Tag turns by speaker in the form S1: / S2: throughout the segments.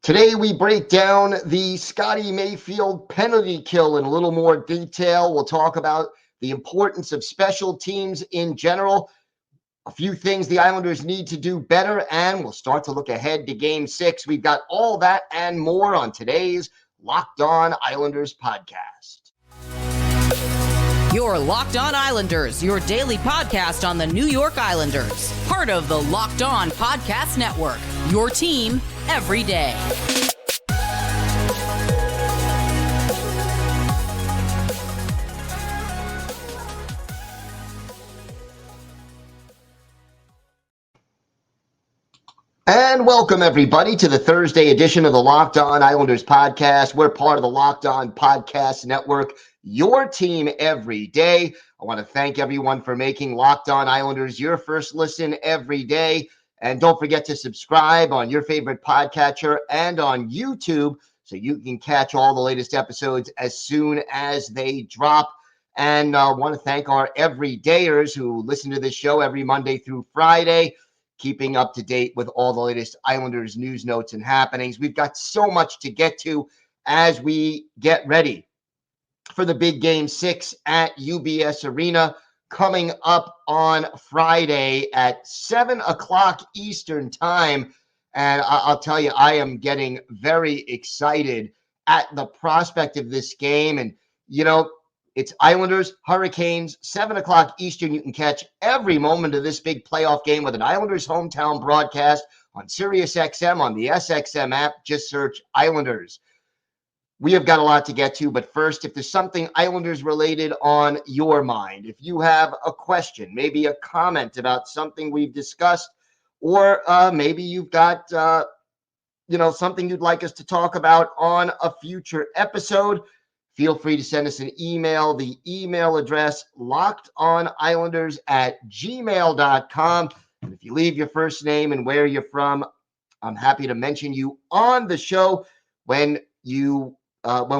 S1: Today we break down the Scotty Mayfield penalty kill in a little more detail. We'll talk about the importance of special teams in general, a few things the Islanders need to do better, and we'll start to look ahead to Game 6. We've got all that and more on today's Locked On Islanders podcast.
S2: You're Locked On Islanders, your daily podcast on the New York Islanders. Part of the Locked On Podcast Network, your team every day.
S1: And welcome, everybody, to the Thursday edition of the Locked On Islanders podcast. We're part of the Locked On Podcast Network, your team every day. I want to thank everyone for making Locked On Islanders your first listen every day. And don't forget to subscribe on your favorite podcatcher and on YouTube so you can catch all the latest episodes as soon as they drop. And I want to thank our everydayers who listen to this show every Monday through Friday, keeping up to date with all the latest Islanders news, notes, and happenings. We've got so much to get to as we get ready for the big Game 6 at UBS Arena coming up on Friday at 7 o'clock Eastern time. And I'll tell you, I am getting very excited at the prospect of this game. And, you know, it's Islanders, Hurricanes, 7 o'clock Eastern. You can catch every moment of this big playoff game with an Islanders hometown broadcast on SiriusXM, on the SXM app. Just search Islanders. We have got a lot to get to, but first, if there's something Islanders related on your mind, if you have a question, maybe a comment about something we've discussed, or maybe you've got something you'd like us to talk about on a future episode, feel free to send us an email. The email address, lockedonislanders@gmail.com. And if you leave your first name and where you're from, I'm happy to mention you on the show when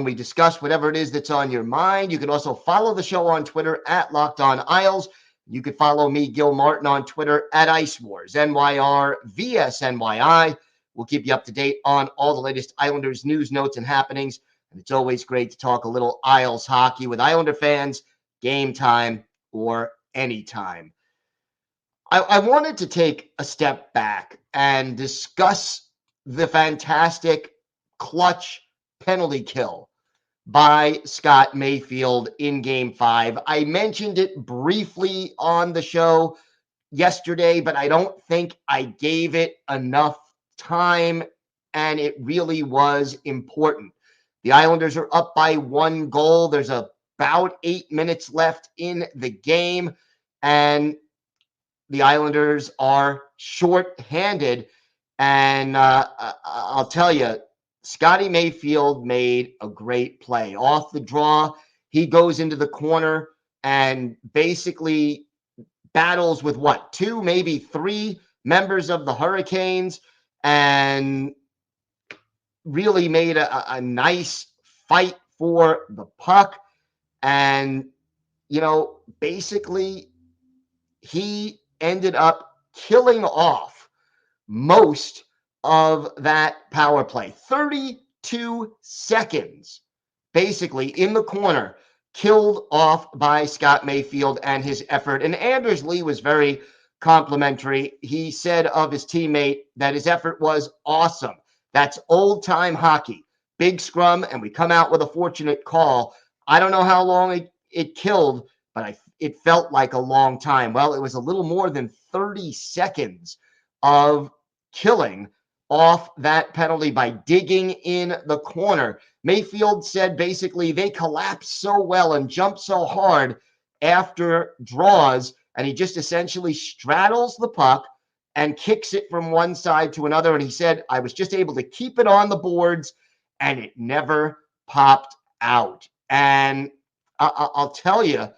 S1: we discuss whatever it is that's on your mind. You can also follow the show on Twitter at Locked On Isles. You can follow me, Gil Martin, on Twitter at Ice Wars, NYRVSNYI. We'll keep you up to date on all the latest Islanders news, notes, and happenings. And it's always great to talk a little Isles hockey with Islander fans, game time or anytime. I wanted to take a step back and discuss the fantastic clutch penalty kill by Scott Mayfield in Game 5. I mentioned it briefly on the show yesterday, but I don't think I gave it enough time, and it really was important. The Islanders are up by 1 goal. There's about 8 minutes left in the game, and the Islanders are short-handed. And I'll tell you, Scotty Mayfield made a great play. Off the draw, he goes into the corner and basically battles with 2, maybe 3 members of the Hurricanes, and really made a nice fight for the puck. And, basically he ended up killing off most of that power play. 32 seconds, basically, in the corner, killed off by Scott Mayfield and his effort. And Anders Lee was very complimentary. He said of his teammate that his effort was awesome. That's old-time hockey. Big scrum, and we come out with a fortunate call. I don't know how long it killed, but it felt like a long time. Well, it was a little more than 30 seconds of killing off that penalty by digging in the corner. Mayfield said basically they collapsed so well and jumped so hard after draws, and he just essentially straddles the puck and kicks it from one side to another. And he said, I was just able to keep it on the boards, and it never popped out. And I'll tell you,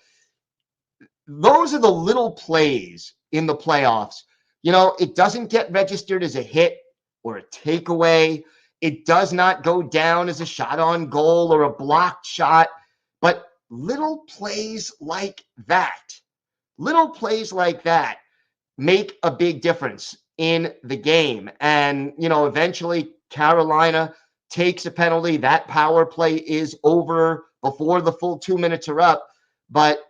S1: those are the little plays in the playoffs. It doesn't get registered as a hit or a takeaway. It does not go down as a shot on goal or a blocked shot. But little plays like that make a big difference in the game. And, eventually Carolina takes a penalty. That power play is over before the full 2 minutes are up. But,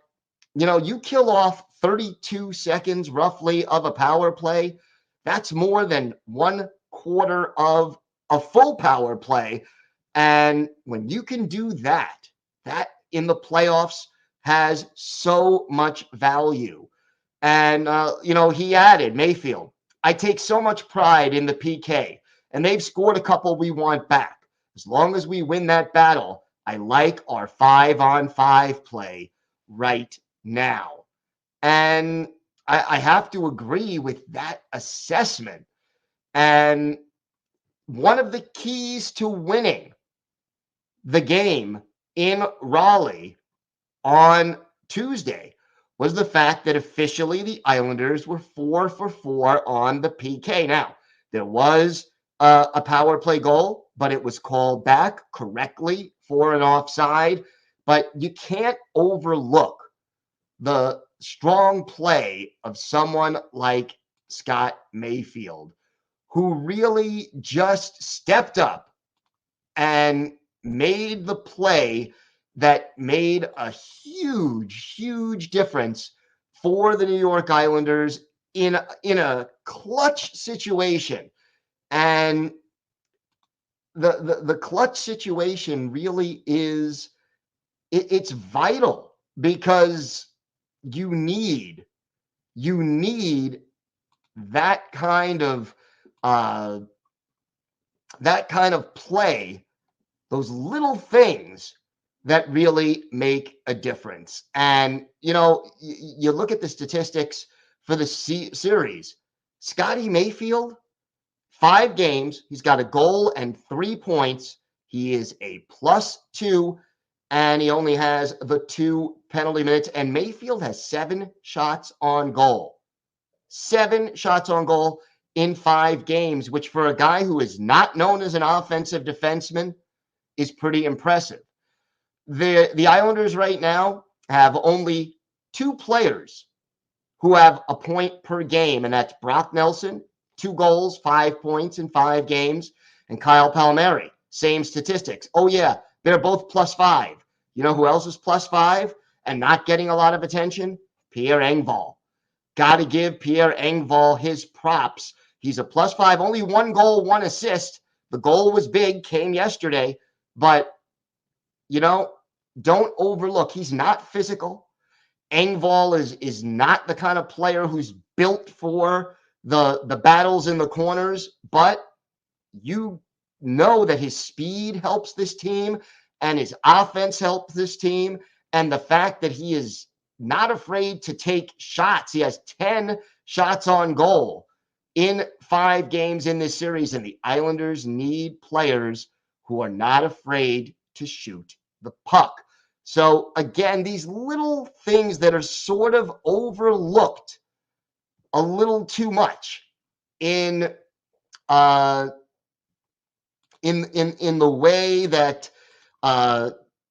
S1: you kill off 32 seconds roughly of a power play. That's more than 1/4 of a full power play. And when you can do that in the playoffs has so much value. And, he added, Mayfield, I take so much pride in the PK, and they've scored a couple we want back. As long as we win that battle, I like our 5-on-5 play right now. And I have to agree with that assessment. And one of the keys to winning the game in Raleigh on Tuesday was the fact that officially the Islanders were 4 for 4 on the PK. Now, there was a power play goal, but it was called back correctly for an offside. But you can't overlook the strong play of someone like Scott Mayfield, who really just stepped up and made the play that made a huge, huge difference for the New York Islanders in a clutch situation. And the clutch situation really is it's vital because you need that kind of play, those little things that really make a difference. And you look at the statistics for the series. Scotty Mayfield, 5 games, he's got a goal and 3 points. He is a +2, and he only has the 2 penalty minutes. And Mayfield has 7 shots on goal. 7 shots on goal in 5 games, which for a guy who is not known as an offensive defenseman is pretty impressive. The Islanders right now have only 2 players who have a point per game, and that's Brock Nelson, 2 goals, 5 points in 5 games, and Kyle Palmieri, same statistics. Oh, yeah, they're both +5. You know who else is +5 and not getting a lot of attention? Pierre Engvall. Got to give Pierre Engvall his props. He's a +5, only 1 goal, 1 assist. The goal was big, came yesterday, but, don't overlook. He's not physical. Engvall is not the kind of player who's built for the battles in the corners, but you know that his speed helps this team and his offense helps this team. And the fact that he is not afraid to take shots. He has 10 shots on goal in 5 games in this series, and the Islanders need players who are not afraid to shoot the puck. So again, these little things that are sort of overlooked a little too much in the way that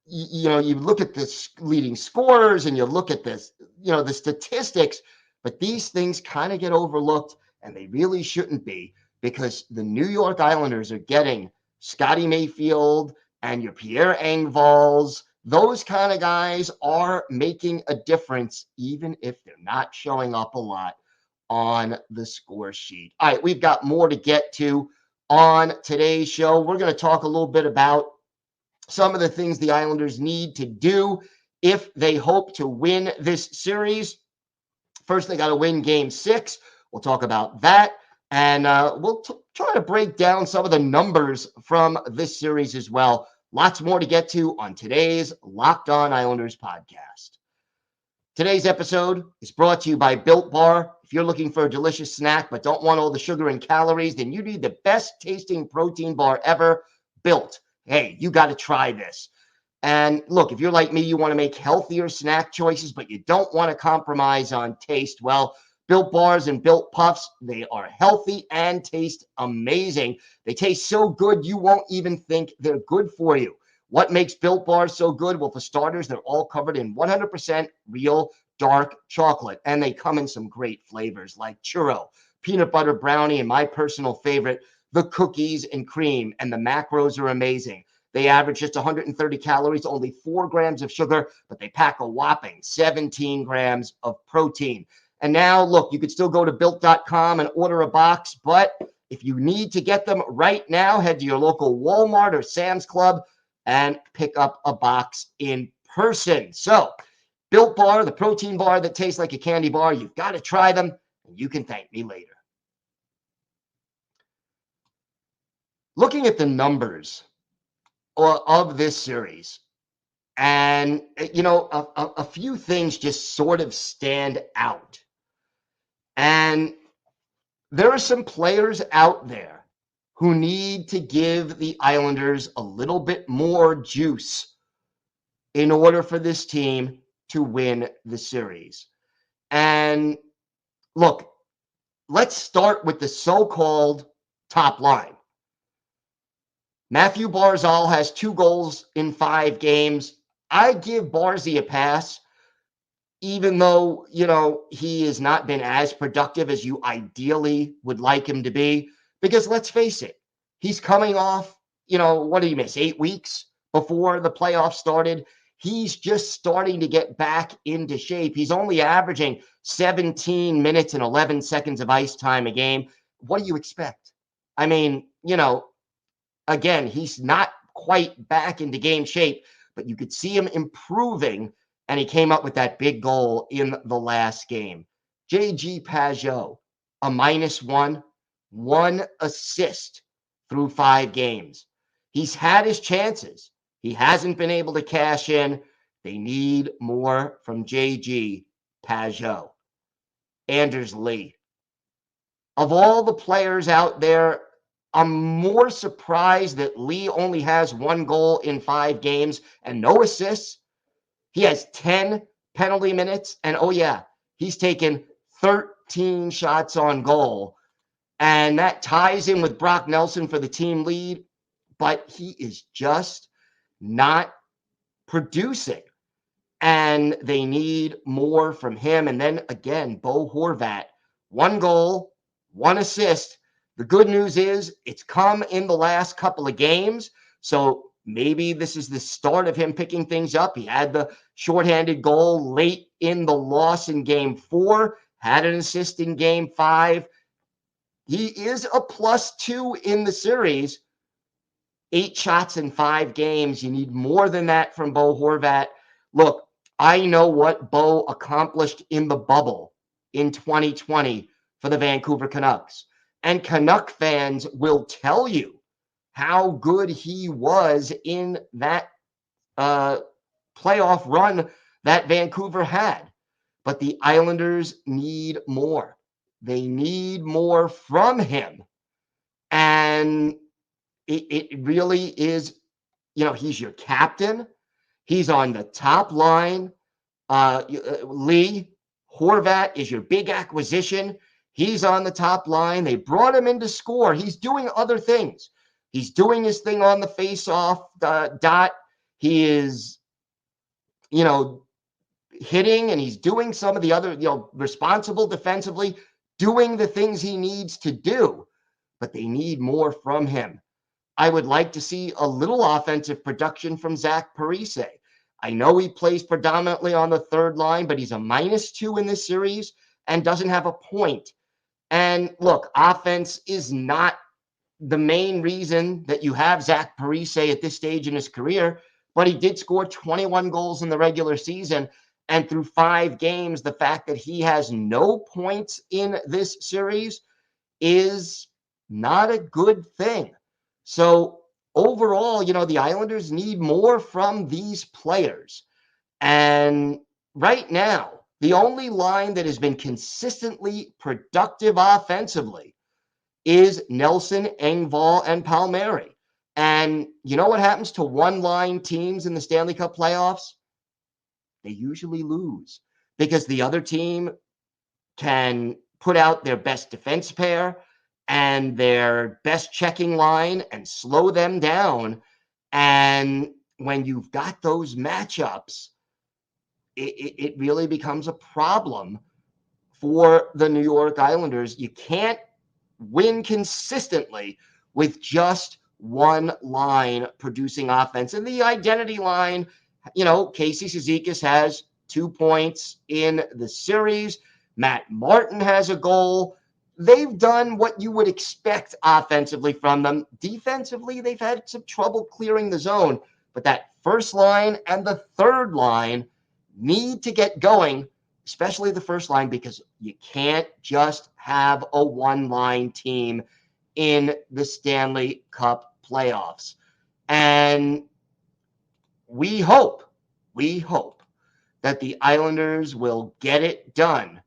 S1: you look at the leading scorers and you look at this, the statistics, but these things kind of get overlooked, and they really shouldn't be, because the New York Islanders are getting Scotty Mayfield and your Pierre Engvalls. Those kind of guys are making a difference, even if they're not showing up a lot on the score sheet. All right, we've got more to get to on today's show. We're going to talk a little bit about some of the things the Islanders need to do if they hope to win this series. First, they got to win Game 6. We'll talk about that. And we'll try to break down some of the numbers from this series as well. Lots more to get to on today's Locked On Islanders podcast. Today's episode is brought to you by Built Bar. If you're looking for a delicious snack but don't want all the sugar and calories, then you need the best tasting protein bar ever, Built. Hey, you got to try this. And look, if you're like me, you want to make healthier snack choices, but you don't want to compromise on taste. Well, Built Bars and Built Puffs, they are healthy and taste amazing. They taste so good, you won't even think they're good for you. What makes Built Bars so good? Well, for starters, they're all covered in 100% real dark chocolate, and they come in some great flavors like churro, peanut butter brownie, and my personal favorite, the cookies and cream, and the macros are amazing. They average just 130 calories, only 4 grams of sugar, but they pack a whopping 17 grams of protein. And now, look, you could still go to built.com and order a box, but if you need to get them right now, head to your local Walmart or Sam's Club and pick up a box in person. So, Built Bar, the protein bar that tastes like a candy bar, you've got to try them, and you can thank me later. Looking at the numbers of this series, and a few things just sort of stand out. And there are some players out there who need to give the Islanders a little bit more juice in order for this team to win the series. And look, let's start with the so-called top line. Matthew Barzal has 2 goals in 5 games. I give Barzy a pass, even though, he has not been as productive as you ideally would like him to be. Because let's face it, he's coming off, what did he miss? 8 weeks before the playoffs started. He's just starting to get back into shape. He's only averaging 17 minutes and 11 seconds of ice time a game. What do you expect? I mean, again, he's not quite back into game shape, but you could see him improving, and he came up with that big goal in the last game. J.G. Pageau, a -1, 1 assist through 5 games. He's had his chances. He hasn't been able to cash in. They need more from J.G. Pageau. Anders Lee. Of all the players out there, I'm more surprised that Lee only has 1 goal in 5 games and no assists. He has 10 penalty minutes, and oh yeah, he's taken 13 shots on goal. And that ties in with Brock Nelson for the team lead, but he is just not producing. And they need more from him. And then again, Bo Horvat, 1 goal, 1 assist. The good news is it's come in the last couple of games. So maybe this is the start of him picking things up. He had the shorthanded goal late in the loss in game 4, had an assist in game 5. He is a +2 in the series. 8 shots in 5 games. You need more than that from Bo Horvat. Look, I know what Bo accomplished in the bubble in 2020 for the Vancouver Canucks. And Canuck fans will tell you how good he was in that playoff run that Vancouver had. But the Islanders need more. They need more from him. And it really is, he's your captain. He's on the top line. Lee Horvat is your big acquisition. He's on the top line. They brought him in to score. He's doing other things. He's doing his thing on the face-off dot. He is, hitting, and he's doing some of the other, responsible defensively, doing the things he needs to do. But they need more from him. I would like to see a little offensive production from Zach Parise. I know he plays predominantly on the 3rd line, but he's a -2 in this series and doesn't have a point. And look, offense is not the main reason that you have Zach Parise at this stage in his career, but he did score 21 goals in the regular season. And through 5 games, the fact that he has no points in this series is not a good thing. So overall, the Islanders need more from these players. And right now, the only line that has been consistently productive offensively is Nelson, Engvall, and Palmieri. And you know what happens to one-line teams in the Stanley Cup playoffs? They usually lose because the other team can put out their best defense pair and their best checking line and slow them down. And when you've got those matchups, it really becomes a problem for the New York Islanders. You can't win consistently with just one line producing offense. And the identity line, Casey Cizikas has 2 points in the series. Matt Martin has a goal. They've done what you would expect offensively from them. Defensively, they've had some trouble clearing the zone. But that first line and the third line need to get going, especially the first line, because you can't just have a one-line team in the Stanley Cup playoffs. And we hope that the Islanders will get it done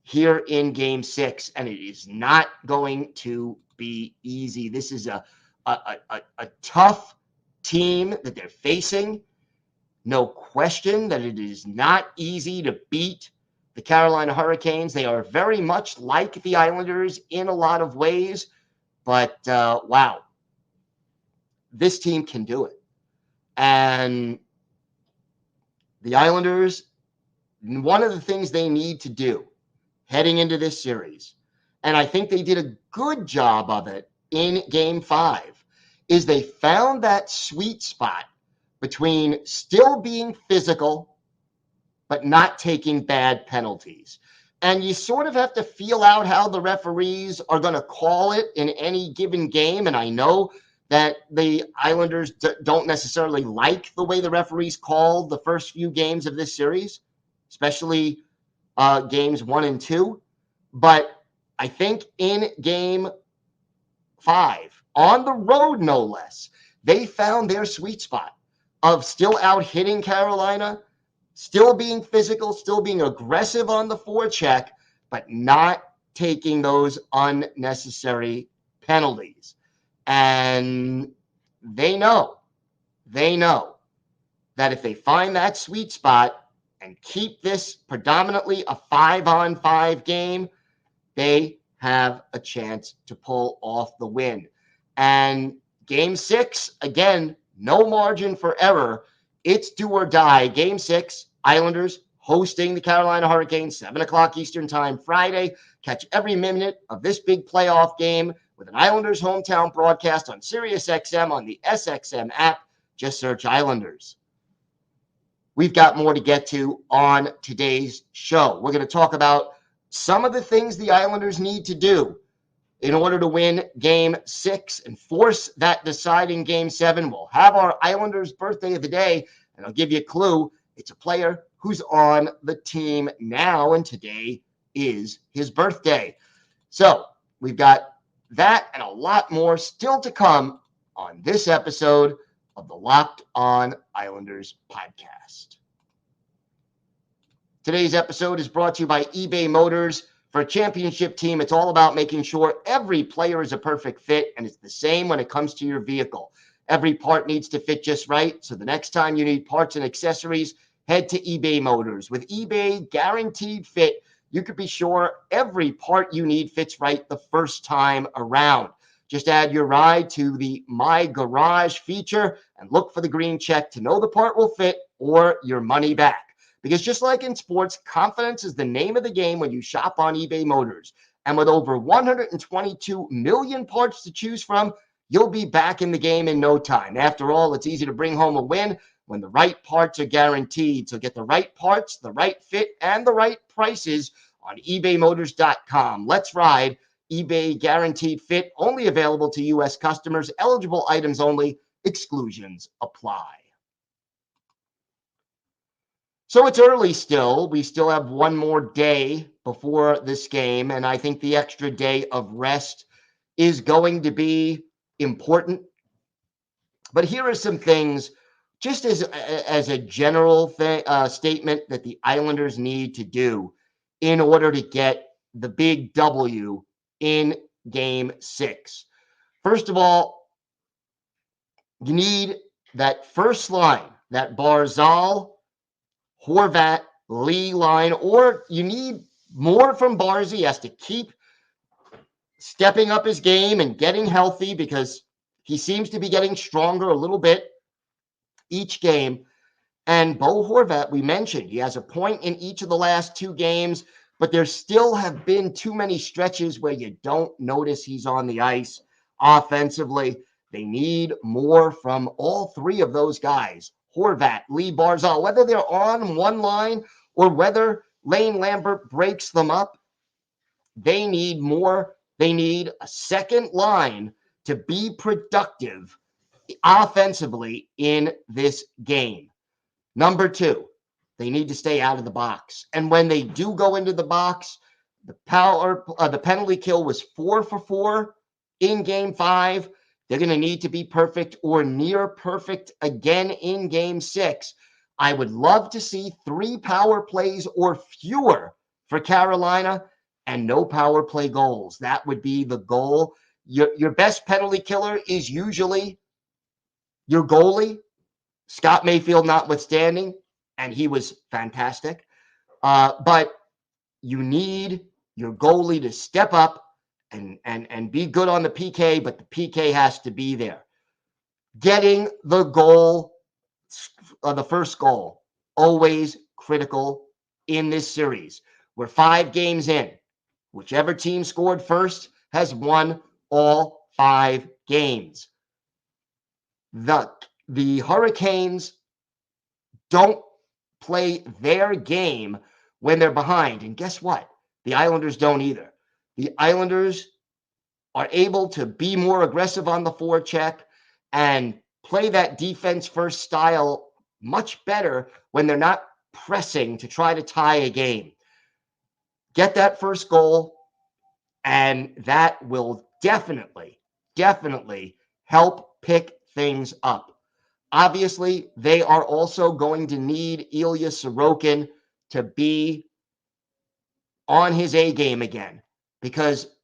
S1: here in Game 6, and it is not going to be easy. This is a tough team that they're facing. No question that it is not easy to beat the Carolina Hurricanes. They are very much like the Islanders in a lot of ways, but wow, this team can do it. And the Islanders, one of the things they need to do heading into this series, and I think they did a good job of it in Game 5, is they found that sweet spot between still being physical but not taking bad penalties. And you sort of have to feel out how the referees are going to call it in any given game. And I know that the Islanders don't necessarily like the way the referees called the first few games of this series, especially games 1 and 2. But I think in Game 5, on the road no less, they found their sweet spot of still out hitting Carolina, still being physical, still being aggressive on the forecheck, but not taking those unnecessary penalties. And they know that if they find that sweet spot and keep this predominantly a 5-on-5 game, they have a chance to pull off the win. And Game 6, again, no margin for error. It's do or die. Game 6, Islanders hosting the Carolina Hurricanes, 7 o'clock Eastern Time Friday. Catch every minute of this big playoff game with an Islanders hometown broadcast on SiriusXM on the SXM app. Just search Islanders. We've got more to get to on today's show. We're going to talk about some of the things the Islanders need to do in order to win Game 6 and force that deciding Game 7. We'll have our Islanders birthday of the day, and I'll give you a clue. It's a player who's on the team now, and today is his birthday. So we've got that and a lot more still to come on this episode of the Locked On Islanders podcast. Today's episode is brought to you by eBay Motors. For a championship team, it's all about making sure every player is a perfect fit, and it's the same when it comes to your vehicle. Every part needs to fit just right, so the next time you need parts and accessories, head to eBay Motors. With eBay Guaranteed Fit, you can be sure every part you need fits right the first time around. Just add your ride to the My Garage feature and look for the green check to know the part will fit or your money back. Because just like in sports, confidence is the name of the game when you shop on eBay Motors. And with over 122 million parts to choose from, you'll be back in the game in no time. After all, it's easy to bring home a win when the right parts are guaranteed. So get the right parts, the right fit, and the right prices on ebaymotors.com. Let's ride. eBay Guaranteed Fit, only available to U.S. customers. Eligible items only. Exclusions apply. So it's early still. We still have one more day before this game, and I think the extra day of rest is going to be important. But here are some things, just as a general statement, that the Islanders need to do in order to get the big W in Game 6. First of all, you need that first line, that Barzal, Horvat, Lee line, or you need more from Barzy. He has to keep stepping up his game and getting healthy because he seems to be getting stronger a little bit each game. And Bo Horvat, we mentioned, he has a point in each of the last 2 games. but there still have been too many stretches where you don't notice he's on the ice offensively. They need more from all three of those guys, Horvat, Lee Barzal, whether they're on one line or whether Lane Lambert breaks them up. They need more. They need a second line to be productive offensively in this game. Number two, they need to stay out of the box. And when they do go into the box, the penalty kill was 4 for 4 in game 5. They're going to need to be perfect or near perfect again in game 6. I would love to see 3 power plays or fewer for Carolina and no power play goals. That would be the goal. Your best penalty killer is usually your goalie, Scott Mayfield notwithstanding, and he was fantastic. But you need your goalie to step up and be good on the PK, but the PK has to be there. Getting the goal, the first goal, always critical in this series. We're 5 games in. Whichever team scored first has won all 5 games. The Hurricanes don't play their game when they're behind. And guess what? The Islanders don't either. The Islanders are able to be more aggressive on the forecheck and play that defense first style much better when they're not pressing to try to tie a game. Get that first goal, and that will definitely help pick things up. Obviously, they are also going to need Ilya Sorokin to be on his A game again, because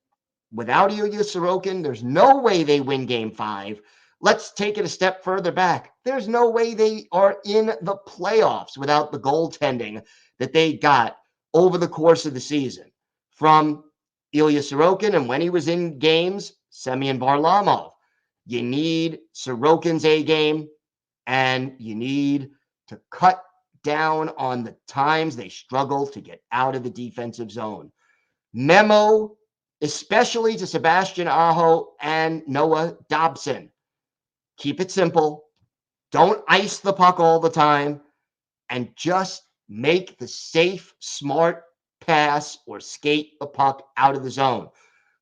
S1: without Ilya Sorokin, there's no way they win game 5. Let's take it a step further back. There's no way they are in the playoffs without the goaltending that they got over the course of the season from Ilya Sorokin, and when he was in games, Semyon Varlamov. You need Sorokin's A game, and you need to cut down on the times they struggle to get out of the defensive zone. Memo, especially to Sebastian Aho and Noah Dobson. Keep it simple. Don't ice the puck all the time, and just make the safe, smart pass or skate the puck out of the zone.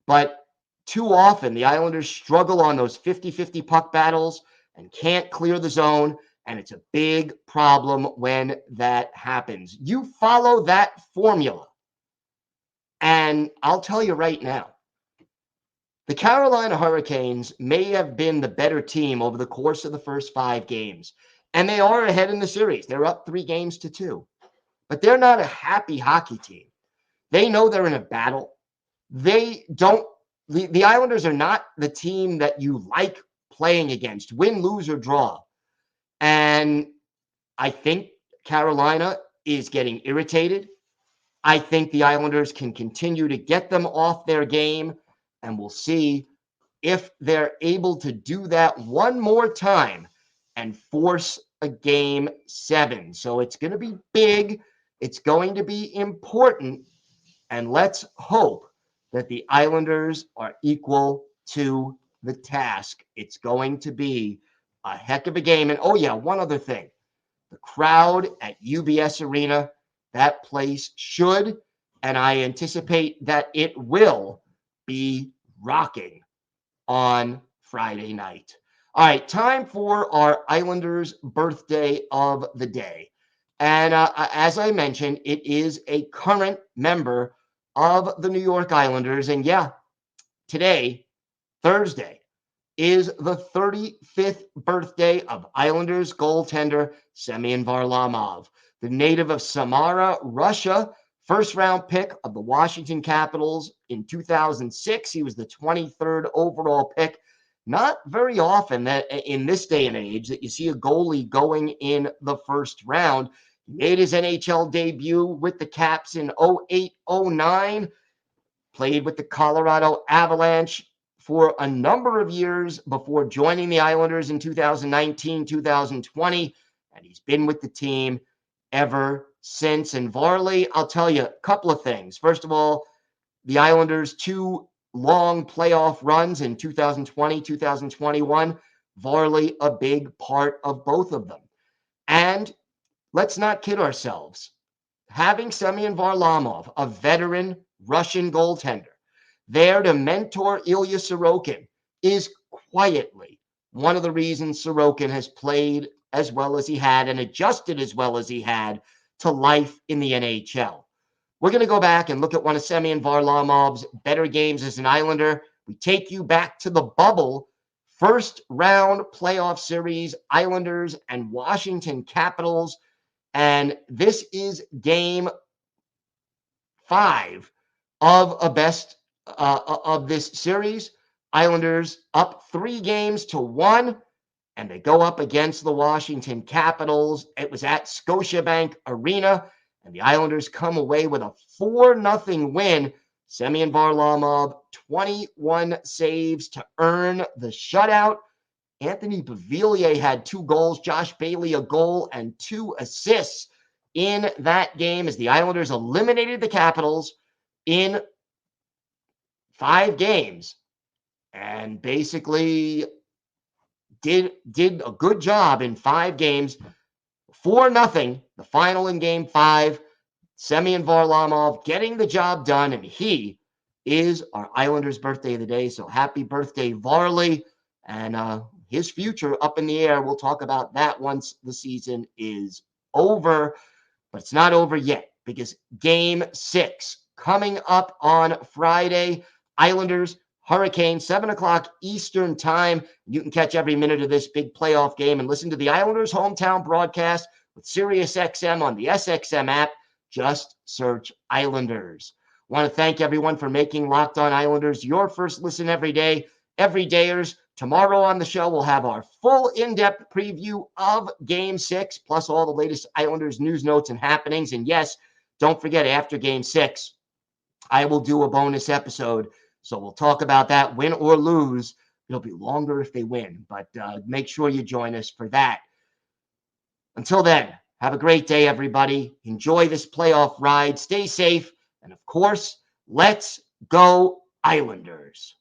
S1: But too often, the Islanders struggle on those 50-50 puck battles and can't clear the zone, and it's a big problem when that happens. You follow that formula, and I'll tell you right now, the Carolina Hurricanes may have been the better team over the course of the first 5 games, and they are ahead in the series. They're up 3-2, but they're not a happy hockey team. They know they're in a battle. The Islanders are not the team that you like playing against, win, lose, or draw. And I think Carolina is getting irritated. I think the Islanders can continue to get them off their game, and we'll see if they're able to do that one more time and force a game 7. So it's going to be big. It's going to be important. And let's hope that the Islanders are equal to the task. It's going to be a heck of a game. And oh yeah, one other thing. The crowd at UBS Arena, that place should, and I anticipate that it will, be rocking on Friday night. All right, time for our Islanders birthday of the day. And as I mentioned, it is a current member of the New York Islanders. And yeah, today, Thursday, is the 35th birthday of Islanders goaltender Semyon Varlamov, the native of Samara, Russia, first-round pick of the Washington Capitals in 2006. He was the 23rd overall pick. Not very often that in this day and age that you see a goalie going in the first round. He made his NHL debut with the Caps in 08-09, played with the Colorado Avalanche for a number of years before joining the Islanders in 2019, 2020, and he's been with the team ever since. And Varley, I'll tell you a couple of things. First of all, the Islanders' 2 long playoff runs in 2020, 2021, Varley a big part of both of them. And let's not kid ourselves. Having Semyon Varlamov, a veteran Russian goaltender, there to mentor Ilya Sorokin is quietly one of the reasons Sorokin has played as well as he had and adjusted as well as he had to life in the NHL. We're going to go back and look at one of Semyon Varlamov's better games as an Islander. We take you back to the bubble, first round playoff series, Islanders and Washington Capitals. And this is game 5 of this series. Islanders up 3-1, and they go up against the Washington Capitals. It was at Scotiabank Arena, and the Islanders come away with a 4-0 win. Semyon Varlamov, 21 saves to earn the shutout. Anthony Beauvillier had 2 goals, Josh Bailey a goal, and 2 assists in that game as the Islanders eliminated the Capitals in 5 games and basically did a good job in 5 games. 4-0, the final in game 5. Semyon Varlamov getting the job done, and he is our Islanders' birthday of the day. So happy birthday, Varley, and his future up in the air. We'll talk about that once the season is over, but it's not over yet because game 6 coming up on Friday. Islanders, Hurricanes, 7 o'clock Eastern time. You can catch every minute of this big playoff game and listen to the Islanders' hometown broadcast with SiriusXM on the SXM app. Just search Islanders. I want to thank everyone for making Locked On Islanders your first listen every day. Everydayers, tomorrow on the show, we'll have our full in-depth preview of Game 6, plus all the latest Islanders news, notes, and happenings. And yes, don't forget, after Game 6, I will do a bonus episode. So we'll talk about that, win or lose. It'll be longer if they win, but make sure you join us for that. Until then, have a great day, everybody. Enjoy this playoff ride. Stay safe. And of course, let's go Islanders.